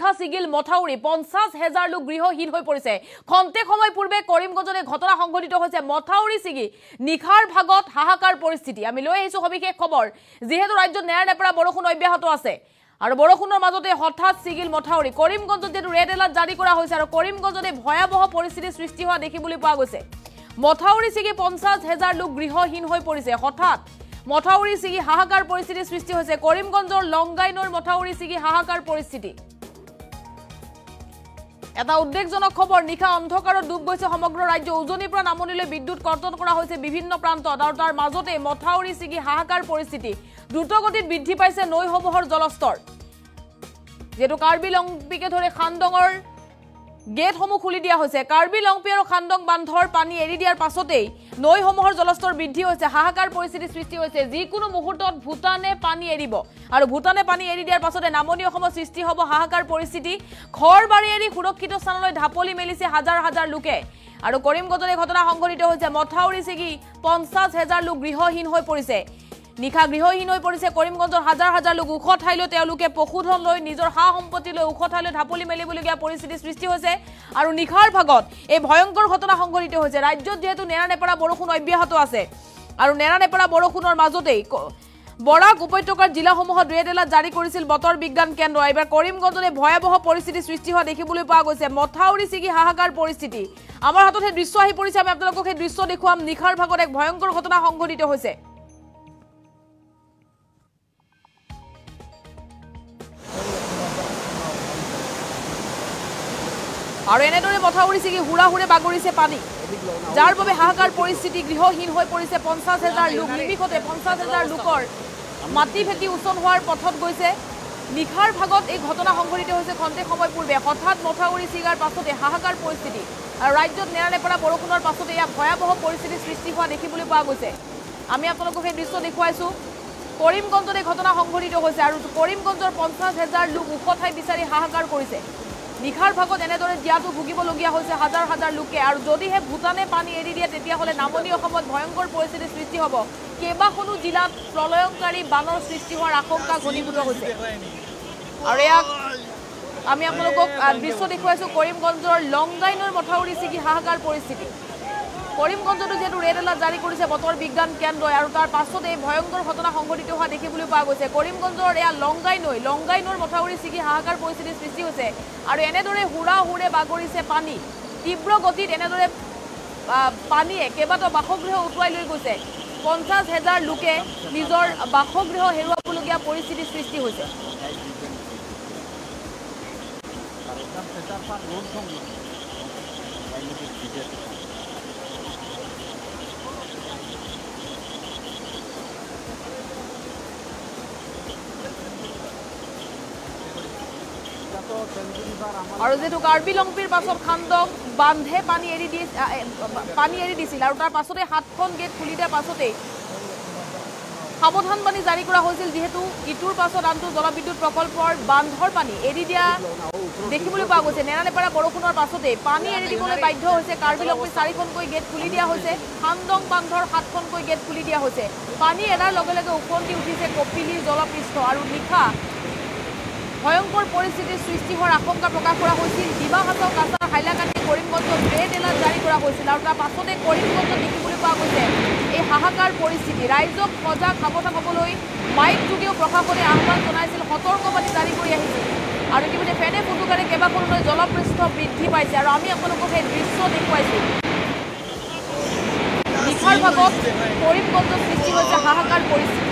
মাথা ছিগিল মথাউৰি 50,000 লোক গৃহহীন হৈ পৰিছে খন্তে সময় পূৰ্বে কৰিমগঞ্জত ঘটনা সংঘটিত হৈছে মথাউৰি ছিগি নিখাৰ ভাগত হাহাকাৰ পৰিস্থিতি আমি লৈ আহিছো সবিশেষ খবৰ যেহেতু ৰাজ্যত নেৰানেপেৰা বৰষুণ অব্যাহত আছে আৰু বৰষুণৰ মাজতে হঠাৎ ছিগিল মথাউৰি কৰিমগঞ্জত যেটো ৰেড এলাৰ্ট জাৰি কৰা হৈছে আৰু কৰিমগঞ্জতে ভয়াবহ পৰিস্থিতি সৃষ্টি হোৱা দেখিবলৈ পোৱা গৈছে মথাউৰি ছিগি 50,000 লোক গৃহহীন হৈ পৰিছে হঠাৎ মথাউৰি ছিগি হাহাকাৰ পৰিস্থিতি সৃষ্টি হৈছে কৰিমগঞ্জৰ লংগাইনৰ মথাউৰি ছিগি হাহাকাৰ পৰিস্থিতি এটা উদ্বেগজনক খবৰ নিখা অন্ধকাৰত ডুব গৈছে সমগ্ৰ ৰাজ্য উজনিৰ পৰা নামনিলৈ বিদ্যুৎ কৰ্তন কৰা হৈছে বিভিন্ন প্ৰান্তত আৰু তাৰ মাজতে মথাউৰি ছিগি হাহাকাৰ পৰিস্থিতি দ্ৰুতগতিত বৃদ্ধি পাইছে নৈসমূহৰ জলস্তৰ যেটো কাৰ্বি লংপিকে ধৰে খান্দঙৰ গেটসমূহ খুলি দিয়া হৈছে কাৰ্বি লংপি আৰু খান্দং বান্ধৰ পানী এৰি দিয়াৰ পাছতেই নৈসমূহৰ জলস্তৰ বৃদ্ধি হৈছে হাহাকাৰ পৰিস্থিতি সৃষ্টি হৈছে যিকোনো মুহূৰ্তত ভূটানে পানী এৰিব আৰু ভূটানে পানী এৰি দিয়াৰ পাছতে নামনি অসমৰ সৃষ্টি হ'ব হাহাকাৰ পৰিস্থিতি ঘৰ বাৰী এৰি সুৰক্ষিত স্থানলৈ ঢাপলি মেলিছে হাজাৰ হাজাৰ লোকে আৰু কৰিমগঞ্জত ঘটনা সংঘটিত হৈছে মথাউৰি ছিগি 50,000 লোক গৃহহীন হৈ পৰিছে নিখা গৃহহীন হৈ পৰিছে কৰিমগঞ্জৰ হাজাৰ হাজাৰ লোক ওখ ঠাইলৈ তেওঁলোকে পশুধন লৈ নিজৰ হা সম্পত্তি লৈ ওখ ঠাইলৈ ঢাপলি মেলিবলগীয়া পৰিস্থিতি সৃষ্টি হৈছে আৰু নিখাৰ ভাগত এই ভয়ংকৰ ঘটনা সংঘটিত হৈছে ৰাজ্যত যেহেতু নেৰানেপেৰা বৰষুণ অব্যাহত আছে আৰু নেৰানেপেৰা বৰষুণৰ মাজতেই বৰাক উপত্যকাৰ জিলাসমূহত ৰেড এলাৰ্ট জাৰি কৰিছিল বতৰ বিজ্ঞান কেন্দ্ৰ এবাৰ কৰিমগঞ্জতে ভয়াবহ পৰিস্থিতি সৃষ্টি হোৱা দেখিবলৈ পোৱা গৈছে মথাউৰি ছিগি হাহাকাৰ পৰিস্থিতি আমাৰ হাতত এই দৃশ্য আহি পৰিছে আমি আপোনালোকক এই দৃশ্য দেখুৱাম নিখাৰ ভাগত এক ভয়ংকৰ ঘটনা সংঘটিত হৈছে আৰু এনেদৰে মথাউৰি ছিগি হুৰাহুৰে বাগৰিছে পানী যাৰ বাবে হাহাকাৰ পৰিস্থিতি গৃহহীন হৈ পৰিছে 50,000 লোক নিমিষতে 50,000 লোকৰ মাটি ভেটি উচন হোৱাৰ পথত গৈছে নিখাৰ ভাগত এই ঘটনা সংঘটিত হৈছে খন্তে সময় পূৰ্বে হঠাৎ মথাউৰি ছিগাৰ পাছতে হাহাকাৰ পৰিস্থিতি আৰু ৰাজ্যত নেৰানেপেৰা বৰষুণৰ পাছতে এয়া ভয়াবহ পৰিস্থিতি সৃষ্টি হোৱা দেখিবলৈ পোৱা গৈছে আমি আপোনালোকক এই দৃশ্য দেখুৱাইছো কৰিমগঞ্জত এই ঘটনা সংঘটিত হৈছে আৰু কৰিমগঞ্জৰ 50,000 লোক ওখ ঠাই বিচাৰি হাহাকাৰ কৰিছে নিখাৰ ভাগত এনেদৰে জিয়াটো ভুগিবলগীয়া হৈছে হাজাৰ হাজাৰ লোকে আৰু যদিহে ভূটানে পানী এৰি দিয়ে তেতিয়াহ'লে নামনি অসমত ভয়ংকৰ পৰিস্থিতি সৃষ্টি হ'ব কেইবাখনো জিলাত প্ৰলয়ংকাৰী বানৰ সৃষ্টি হোৱাৰ আশংকা ঘনীভূত হৈছে আৰু ইয়াক আমি আপোনালোকক দৃশ্য দেখুৱাইছো কৰিমগঞ্জৰ লংগাইনৰ মথাউৰি ছিগি হাহাকাৰ পৰিস্থিতি কৰিমগঞ্জতো যেহেতু ৰেড এলাৰ্ট জাৰি কৰিছে বতৰ বিজ্ঞান কেন্দ্ৰই আৰু তাৰ পাছতে এই ভয়ংকৰ ঘটনা সংঘটিত হোৱা দেখিবলৈ পোৱা গৈছে কৰিমগঞ্জৰ এয়া লংগাইনৰ মথাউৰি ছিগি হাহাকাৰ পৰিস্থিতিৰ সৃষ্টি হৈছে আৰু এনেদৰে হুৰাহুৰে বাগৰিছে পানী তীব্ৰ গতিত এনেদৰে পানীয়ে কেইবাটাও বাসগৃহ উটুৱাই লৈ গৈছে 50,000 লোকে নিজৰ বাসগৃহ হেৰুৱাবলগীয়া পৰিস্থিতিৰ সৃষ্টি হৈছে আৰু যেটো কাৰ্বি লংপিৰ পাছত খান্দং বান্ধে পানী এৰি দিছিল আৰু তাৰ পাছতে 7খন গেট খুলি দিয়াৰ পাছতে সাৱধানবাণী জাৰি কৰা হৈছিল যেহেতু ইটোৰ পাছত আনটো জলবিদ্যুৎ প্ৰকল্পৰ বান্ধৰ পানী এৰি দিয়া দেখিবলৈ পোৱা গৈছে নেৰানেপেৰা বৰষুণৰ পাছতে পানী এৰি দিবলৈ বাধ্য হৈছে কাৰ্বি লংপিৰ 4খনকৈ গেট খুলি দিয়া হৈছে খান্দং বান্ধৰ 7খনকৈ গেট খুলি দিয়া হৈছে পানী এৰাৰ লগে লগে উফন্দি উঠিছে কপিলীৰ জলপৃষ্ঠ আৰু নিশা ভয়ংকৰ পৰিস্থিতিৰ সৃষ্টি হোৱাৰ আশংকা প্ৰকাশ কৰা হৈছিল ডিমাহাছাও কাছাৰ হাইলাকান্দি কৰিমগঞ্জত ৰেড এলাৰ্ট জাৰি কৰা হৈছিল আৰু তাৰ পাছতে কৰিমগঞ্জত দেখিবলৈ পোৱা গৈছে এই হাহাকাৰ পৰিস্থিতি ৰাইজক সজাগ সাৱধান হ'বলৈ মাইক যোগেও প্ৰশাসনে আহ্বান জনাইছিল সতৰ্কবাণী জাৰি কৰি আহিছিল আৰু ইতিমধ্যে ফেনে ফুটুকাৰে কেইবাখনলৈ জলপৃষ্ঠ বৃদ্ধি পাইছে আৰু আমি আপোনালোকক এই দৃশ্য দেখুৱাইছোঁ নিশাৰ ভাগত কৰিমগঞ্জত সৃষ্টি হৈছে হাহাকাৰ পৰিস্থিতি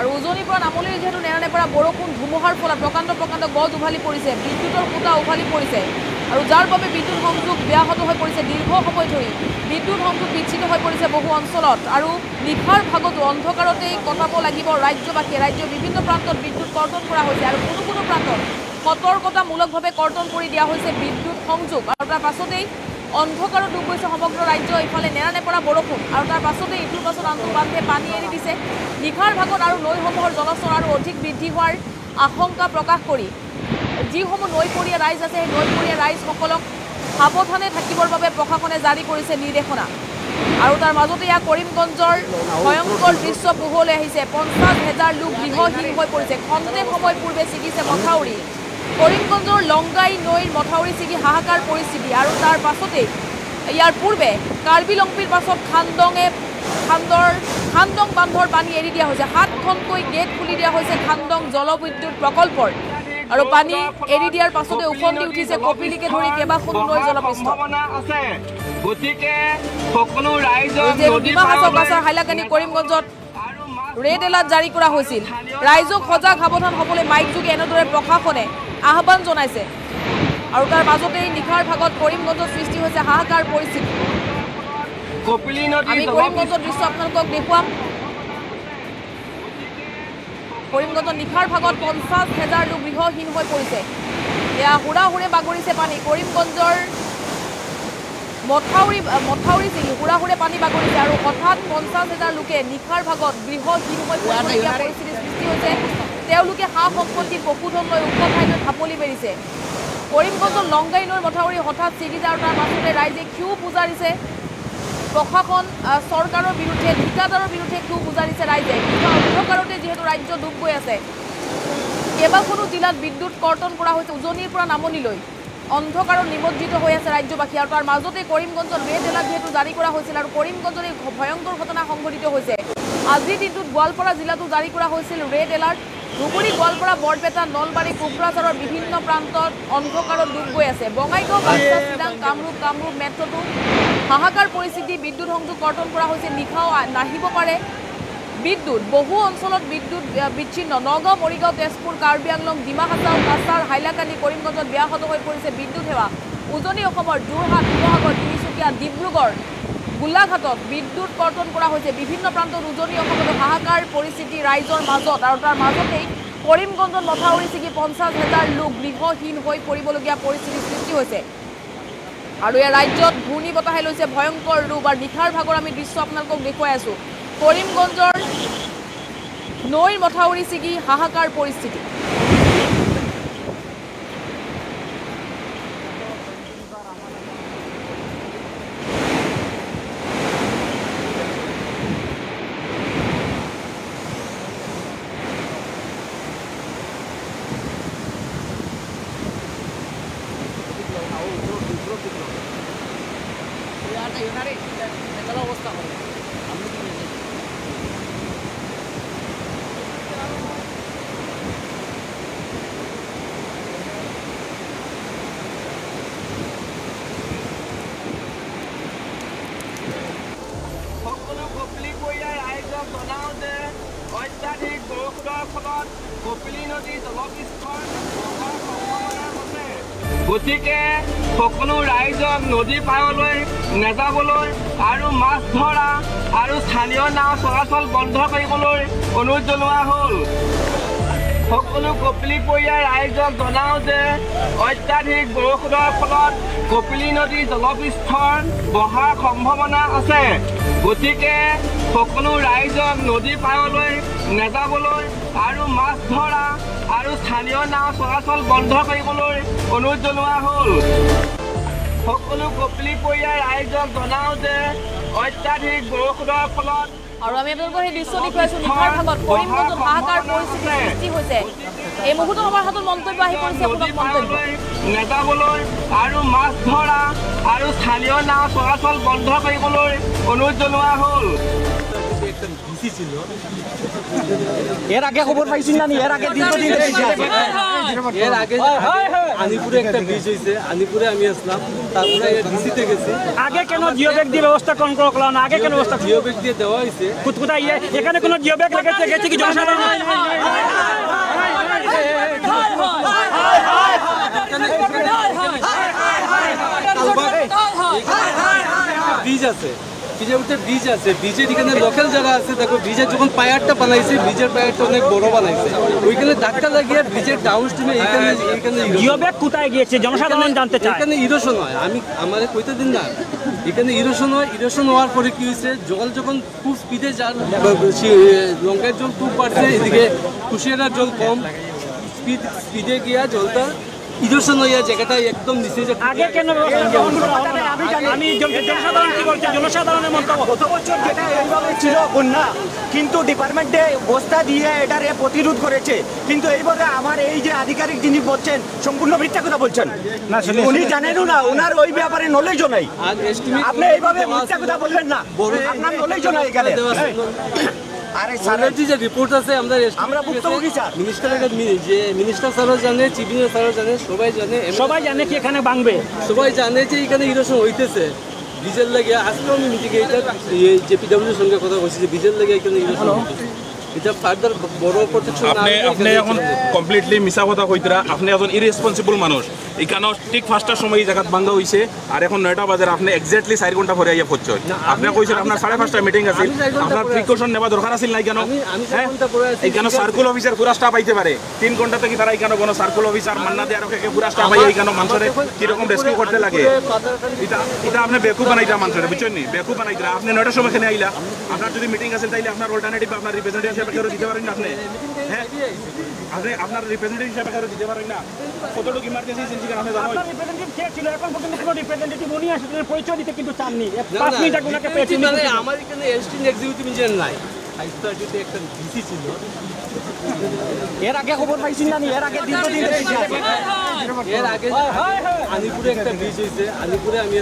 আৰু উজনিৰ পৰা নামনিলৈ যেহেতু নেৰানেপেৰা বৰষুণ ধুমুহাৰ ফলত প্ৰকাণ্ড গছ উভালি পৰিছে বিদ্যুতৰ খুঁটা উভালি পৰিছে আৰু যাৰ বাবে বিদ্যুৎ সংযোগ ব্যাহত হৈ পৰিছে দীৰ্ঘ সময় ধৰি বিদ্যুৎ সংযোগ বিচ্ছিন্ন হৈ পৰিছে বহু অঞ্চলত আৰু নিশাৰ ভাগতো অন্ধকাৰতেই কটাব লাগিব ৰাজ্যবাসীয়ে ৰাজ্যৰ বিভিন্ন প্ৰান্তত বিদ্যুৎ কৰ্তন কৰা হৈছে আৰু কোনো প্ৰান্তত সতৰ্কতামূলকভাৱে কৰ্তন কৰি দিয়া হৈছে বিদ্যুৎ সংযোগ আৰু তাৰ পাছতেই অন্ধকাৰত ডুব গৈছে সমগ্ৰ ৰাজ্য ইফালে নেৰানেপেৰা বৰষুণ আৰু তাৰ পাছতে ইটোৰ পাছত আনটো বান্ধে পানী এৰি দিছে নিশাৰ ভাগত আৰু নৈসমূহৰ জলস্তৰ আৰু অধিক বৃদ্ধি হোৱাৰ আশংকা প্ৰকাশ কৰি যিসমূহ নৈপৰীয়া ৰাইজ আছে সেই নৈপৰীয়া ৰাইজসকলক সাৱধানে থাকিবৰ বাবে প্ৰশাসনে জাৰি কৰিছে নিৰ্দেশনা। আৰু তাৰ মাজতে ইয়াত কৰিমগঞ্জৰ ভয়ংকৰ দৃশ্য পোহৰলৈ আহিছে। 50,000 লোক গৃহহীন হৈ পৰিছে। খন্তেক সময় পূৰ্বে ছিগিছে মথাউৰি। কৰিমগঞ্জৰ লংগাই নৈৰ মথাউৰি ছিগি হাহাকাৰ পৰিস্থিতি। আৰু তাৰ পাছতেই ইয়াৰ পূৰ্বে কাৰ্বি লংপিৰ পাছত খান্দং বান্ধৰ পানী এৰি দিয়া হৈছে। 7খনকৈ গেট খুলি দিয়া হৈছে খান্দং জলবিদ্যুৎ প্ৰকল্পৰ। আৰু পানী এৰি দিয়াৰ পাছতে উফন্দি উঠিছে কপিলিকে ধৰি কেইবাখনো নৈ জলপৃষ্ঠ। ডিমা হাছাও কাছাৰ হাইলাকান্দি কৰিমগঞ্জত ৰেড এলাৰ্ট জাৰি কৰা হৈছিল। ৰাইজক সজাগ সাৱধান হ'বলৈ মাইক যোগে এনেদৰে প্ৰশাসনে আহ্বান জনাইছে। আৰু তাৰ মাজতেই নিশাৰ ভাগত কৰিমগঞ্জত সৃষ্টি হৈছে হাহাকাৰ পৰিস্থিতি। আমি কৰিমগঞ্জৰ দৃশ্য আপোনালোকক দেখুৱাম। কৰিমগঞ্জত নিশাৰ ভাগত 50,000 লোক গৃহহীন হৈ পৰিছে। এয়া হুৰাহুৰে বাগৰিছে পানী। কৰিমগঞ্জৰ মথাউৰি ছিগি হুৰাহুৰে পানী বাগৰিছে। আৰু হঠাৎ 50,000 লোকে নিশাৰ ভাগত গৃহহীন হৈ পৰিবলগীয়া পৰিস্থিতিৰ সৃষ্টি হৈছে। তেওঁলোকে সা সম্পত্তি পশুধন লৈ ওখ ঠাইলৈ ঢাপলি মেলিছে। কৰিমগঞ্জৰ লংগাই নৈৰ মথাউৰি হঠাৎ ছিগি যায়। আৰু তাৰ মাজতে ৰাইজে ক্ষোভ উজাৰিছে। প্ৰশাসন চৰকাৰৰ বিৰুদ্ধে ঠিকাদাৰৰ বিৰুদ্ধে ক্ষোভ উজাৰিছে ৰাইজে। অন্ধকাৰতে যিহেতু ৰাজ্য ডুব গৈ আছে। কেইবাখনো জিলাত বিদ্যুৎ কৰ্তন কৰা হৈছে। উজনিৰ পৰা নামনিলৈ অন্ধকাৰত নিমজ্জিত হৈ আছে ৰাজ্যবাসী। আৰু তাৰ মাজতে কৰিমগঞ্জত ৰেড এলাৰ্ট যিহেতু জাৰি কৰা হৈছিল। আৰু কৰিমগঞ্জৰ এই ভয়ংকৰ ঘটনা সংঘটিত হৈছে। আজিৰ দিনটোত গোৱালপাৰা জিলাতো জাৰি কৰা হৈছিল ৰেড এলাৰ্ট। ধুবুৰী, গোৱালপাৰা, বৰপেটা, নলবাৰী, কোকৰাঝাৰৰ বিভিন্ন প্ৰান্তত অন্ধকাৰত ডুব গৈ আছে। বঙাইগাঁও, বাক্সা, চিৰাং, কামৰূপ মেট্ৰ'টো হাহাকাৰ পৰিস্থিতি। বিদ্যুৎ সংযোগ কৰ্তন কৰা হৈছে। নিশাও নাহিব পাৰে বিদ্যুৎ। বহু অঞ্চলত বিদ্যুৎ বিচ্ছিন্ন। নগাঁও, মৰিগাঁও, তেজপুৰ, কাৰ্বি আংলং, ডিমা হাছাও, কাছাৰ, হাইলাকান্দি, কৰিমগঞ্জত ব্যাহত হৈ পৰিছে বিদ্যুৎ সেৱা। উজনি অসমৰ যোৰহাট, শিৱসাগৰ, তিনিচুকীয়া, ডিব্ৰুগড়, গোলাঘাটত বিদ্যুৎ কৰ্তন কৰা হৈছে। বিভিন্ন প্ৰান্তত উজনি অসমতো হাহাকাৰ পৰিস্থিতি ৰাইজৰ মাজত। আৰু তাৰ মাজতেই কৰিমগঞ্জত মথাউৰি ছিগি 50,000 লোক গৃহহীন হৈ পৰিবলগীয়া পৰিস্থিতিৰ সৃষ্টি হৈছে। আৰু এই ৰাজ্যত ঘূৰ্ণী বতাহে লৈছে ভয়ংকৰ ৰূপ। আৰু নিশাৰ ভাগৰ আমি দৃশ্য আপোনালোকক দেখুৱাই আছোঁ। কৰিমগঞ্জৰ নৈৰ মথাউৰি ছিগি হাহাকাৰ পৰিস্থিতি। অত্যাধিক বৰষুণৰ ফলত কপিলী নদী জলপৃষ্ঠৰ গতিকে সকলো ৰাইজক নদী পাৰলৈ নাযাবলৈ আৰু মাছ ধৰা আৰু স্থানীয় নাও চলাচল বন্ধ কৰিবলৈ অনুৰোধ জনোৱা হ'ল। সকলো কপিলী পৰিয়াল ৰাইজক জনাওঁ যে অত্যাধিক বৰষুণৰ ফলত কপিলী নদী জলপৃষ্ঠৰ বঢ়াৰ সম্ভাৱনা আছে। গতিকে সকলো ৰাইজক নদী পাৰলৈ নাযাবলৈ আৰু মাছ ধৰা আৰু স্থানীয় নাও চলাচল বন্ধ কৰিবলৈ অনুৰোধ জনোৱা হ'ল। সকলো কপিলী পৰিয়াল ৰাইজক জনাওঁ যে অত্যাধিক বৰষুণৰ ফলত আৰু আমি আপোনালোকৰ সেই দৃশ্য দেখুৱাইছোঁ। নিশাৰ ভাগত কৰিমগঞ্জত হাহাকাৰ পৰিস্থিতিৰ সৃষ্টি হৈছে। এই মুহূৰ্তত আমাৰ হাতত মন্তব্য আহি পৰিছে। নাযাবলৈ আৰু মাছ ধৰা আৰু স্থানীয় নাও চলাচল বন্ধ কৰিবলৈ অনুৰোধ জনোৱা হ'ল। এর আগে খবর পাইছেন না? এর আগে দীর্ঘদিন এর আগে আনিপুরে একটা ব্রিজ হয়েছে, আনিপুরে আমি আসলাম, তারপরে ডিসিতে গেছি। আগে কেন জিও ব্যাগ দিয়ে ব্যবস্থা কোন করলো না? আগে কেন ব্যবস্থা জিও ব্যাগ দিয়ে দেওয়া হয়েছে। কোথায় এখানে কোনো জিও ব্যাগ লেগেছে গেছে কি জনসাধারণ? ব্রিজ আছে, ব্রিজের উঠে ব্রিজ আছে, ব্রিজের এখানে লোকাল জায়গা আছে। দেখো ব্রিজের যখন পায়ারটা বানাইছে, ব্রিজের পায়ারটা অনেক বড় বানাইছে, ওইখানে ধাক্কা লাগিয়ে ব্রিজের ডাউন স্ট্রিমে এখানে জিও ব্যাগ কোথায় গিয়েছে জনসাধারণ জানতে চায়। এখানে ইরোশন হয়, আমি আমাদের কইতে দিন না, এখানে ইরোশন হয়। ইরোশন হওয়ার পরে কি হয়েছে, জল যখন খুব স্পিডে যার লঙ্কার জল খুব বাড়ছে, এদিকে কুশিয়ারার জল কম, স্পিডে গিয়া জলটা ইরোশন হইয়া জায়গাটা একদম নিচে যে আগে কেন আমি জনসাধারণ কি বলছি জনসাধারণের মন্তব্য গত বছর যেটা এইভাবে ছিল বন্যা কিন্তু ডিপার্টমেন্টে বস্তা দিয়ে এটারে প্রতিরোধ করেছে কিন্তু এইভাবে আমার এই যে আধিকারিক যিনি বলছেন সম্পূর্ণ মিথ্যা কথা বলছেন উনি জানেনও না ওনার ওই ব্যাপারে নলেজও নাই আপনি এইভাবে মিথ্যা কথা বলবেন না আপনার নলেজও নাই এখানে আরে স্যারের যে রিপোর্ট আছে আমরা ভুক্তভোগী স্যার মিনিস্টার স্যারও জানে চিফ মিনিস্টার স্যারও জানে সবাই জানে কি এখানে ভাঙবে সবাই জানে যে এখানে ইরোশন হইতেছে ডিজেল লাগে আজকেও আমি মিটিংয়ে এটা জেপিডব্লিউর সঙ্গে কথা বলছি যে ডিজেল লাগে এখানে ইরোশন হইতেছে এটা ফার্দার বড় প্রোটেকশন আপনি এখন কমপ্লিটলি মিছা কথা কইতরা আপনি এখন ইরেসপন্সিবল মানুষ এখানে ঠিক 5টার সময় এই জায়গা ভাঙা হইছে আর এখন 9টা বাজে আপনি এক্স্যাক্টলি 4 ঘন্টা পরে আইয়া পড়ছ আপনি কইছেন আপনার 5:30টা মিটিং আছে আপনার প্রিকশন নেওয়া দরকার আছিল নাই কেন এখানে সার্কুল অফিসার পুরা স্টাফ আইতে পারে 3 ঘন্টা থেকে তারা এখানে কোনো সার্কুল অফিসার মান্না দেয়ার ওকে পুরা স্টাফ আইয়া এখানে মানুষের কি রকম রেস্কিউ করতে লাগে এটা আপনি বেকুব বানাইতা মানুষের বুঝছেন নি বেকুব বানাইতা আপনি 9টার সময় এখানে আইলা আপনার যদি মিটিং আছে তাইলে আপনার অল্টারনেটিভ আপনার রিপ্রেজেন্টেটিভ হিসেবে দিতে পারেন না আপনি হ্যাঁ আপনি আপনার রিপ্রেজেন্টেটিভ হিসেবে দিতে পারেন না কতটুকু ইমার্জেন্সি সিচুয়েশন আপনি জানেন আপনার রিপ্রেজেন্টেটিভ কে ছিল এখন পর্যন্ত কোনো রিপ্রেজেন্টেটিভ উনি আসলে পরিচয় দিতে কিন্তু চাননি 5 মিনিট আগে ওনাকে পেয়েছি মানে আমার এখানে এসটিন এক্সিকিউটিভ ইঞ্জিনিয়ার নাই আইসিটি একটা ডিসি ছিল এর আগে খবর পাইছেন না এর আগে দীর্ঘদিন এর আগে আলিপুরে একটা ব্রিজ হয়েছে আলিপুরে আমি